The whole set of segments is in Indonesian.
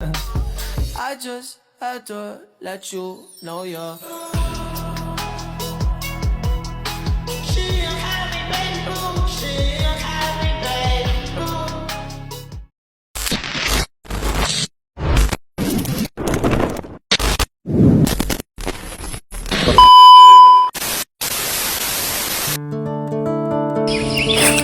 I just had to let you know you're. She done had me, baby, ooh. She done had me, baby, ooh.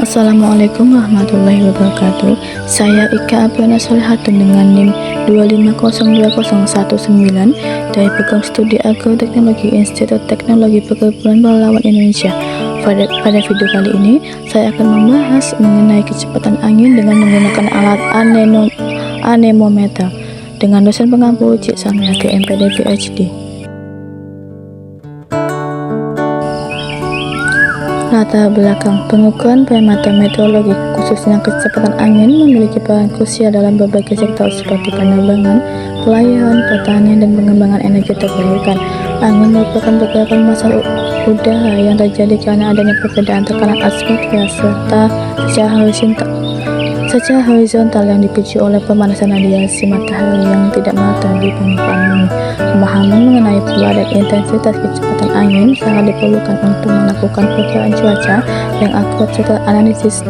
Assalamualaikum warahmatullahi wabarakatuh. Saya Ika Apriana Solihatun dengan NIM 2502019 dari Program Studi Agroteknologi Institut Teknologi Perkebunan Pahlawan Indonesia. Pada video kali ini, saya akan membahas mengenai kecepatan angin dengan menggunakan alat anemometer dengan dosen pengampu Cik Samyati MPD PhD. Latar belakang pengukuran parameter meteorologi, khususnya kecepatan angin, memiliki peran krusial dalam berbagai sektor seperti penerbangan, pelayaran, pertanian, dan pengembangan energi terbarukan. Angin merupakan pergerakan massa udara yang terjadi karena adanya perbedaan tekanan atmosfer secara horizontal yang dipicu oleh pemanasan radiasi matahari yang tidak merata di permukaan bumi. Pemahaman mengenai pola dan intensitas kecepatan angin sangat diperlukan untuk melakukan perkiraan cuaca yang akurat serta analisis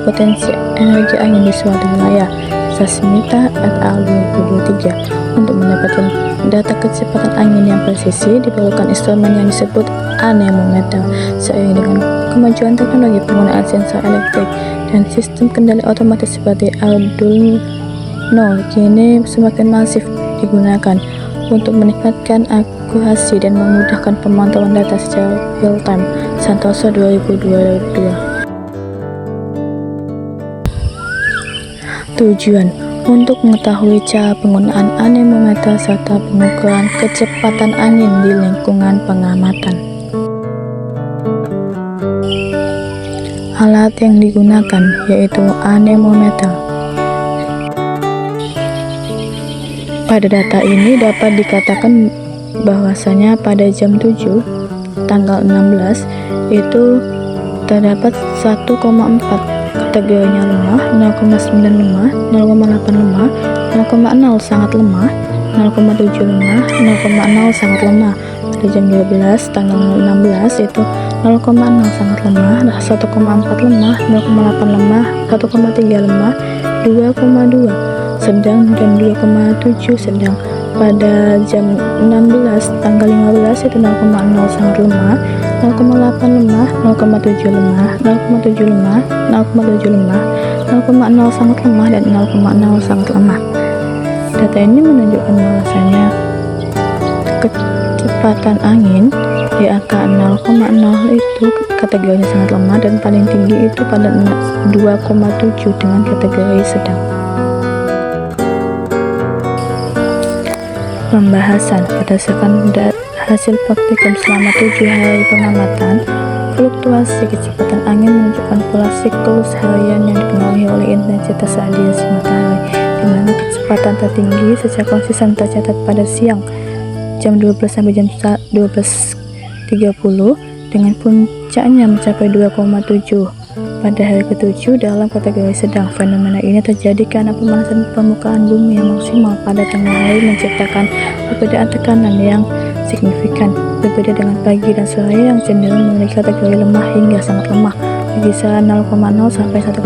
potensi energi angin di suatu wilayah. Sasmita et al. 2023. Untuk mendapatkan data kecepatan angin yang presisi, diperlukan instrumen yang disebut anemometer. Seiring dengan kemajuan teknologi penggunaan sensor elektrik dan sistem kendali otomatis seperti Arduino kini semakin masif digunakan untuk meningkatkan akurasi dan memudahkan pemantauan data secara real time. Santoso 2022. Tujuan: untuk mengetahui cara penggunaan anemometer serta pengukuran kecepatan angin di lingkungan pengamatan. Alat yang digunakan yaitu anemometer. Pada data ini dapat dikatakan bahwasanya pada jam 7 tanggal 16 itu terdapat 1,4 kategorinya lemah, 0,9 lemah, 0,8 lemah, 0,0 sangat lemah, 0,7 lemah, 0,0 sangat lemah. Pada jam 12 tanggal 16 itu 0,0 sangat lemah, 1,4 lemah, 0,8 lemah, 1,3 lemah, 2,2 sedang, dan 2,7 sedang. Pada jam 16 tanggal 15 itu 0,0 sangat lemah, 0,8 lemah, 0,7 lemah, 0,7 lemah, 0,7 lemah, 0,0 sangat lemah, dan 0,0 sangat lemah. Data ini menunjukkan bahwasanya kecepatan angin di angka 0,0 itu kategorinya sangat lemah dan paling tinggi itu pada 2,7 dengan kategori sedang. Pembahasan berdasarkan hasil praktikum selama 7 hari pengamatan, fluktuasi kecepatan angin menunjukkan pola siklus harian yang dipengaruhi oleh intensitas radiasi matahari, di mana kecepatan tertinggi secara konsisten tercatat pada siang jam 12 sampai jam 12.30 dengan puncaknya mencapai 2,7 pada hari ke-7 dalam kategori sedang. Fenomena ini terjadi karena pemanasan permukaan bumi yang maksimal pada tengah hari menciptakan perbedaan tekanan yang signifikan, berbeda dengan pagi dan sore yang cenderung memiliki kategori lemah hingga sangat lemah di kisaran 0,0 sampai 1,4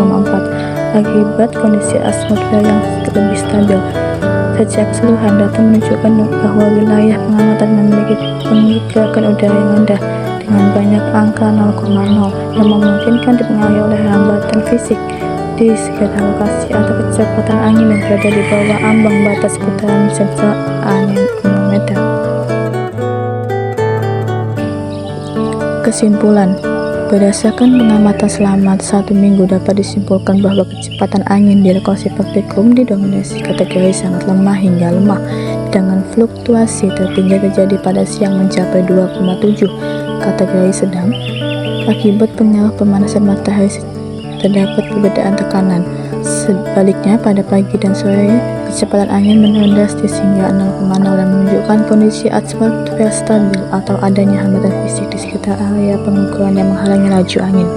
akibat kondisi atmosfer yang lebih stabil. Secara keseluruhan, data menunjukkan bahwa wilayah pengamatan memiliki pergerakan udara yang rendah dengan banyak angka 0,0 yang memungkinkan dipengaruhi oleh hambatan fisik di sekitar lokasi atau kecepatan angin yang berada di bawah ambang batas putaran sensor anemometer. Kesimpulan: berdasarkan pengamatan selama 1 minggu dapat disimpulkan bahwa kecepatan angin di lokasi praktikum didominasi kategori sangat lemah hingga lemah, dengan fluktuasi tertinggi terjadi pada siang mencapai 2,7 kategori sedang. Akibat pengaruh pemanasan matahari terdapat perbedaan tekanan. Sebaliknya pada pagi dan sore kecepatan angin menurun drastis hingga 0,0 dan menunjukkan kondisi atmosfer stabil atau adanya hambatan fisik di sekitar area pengukuran yang menghalangi laju angin.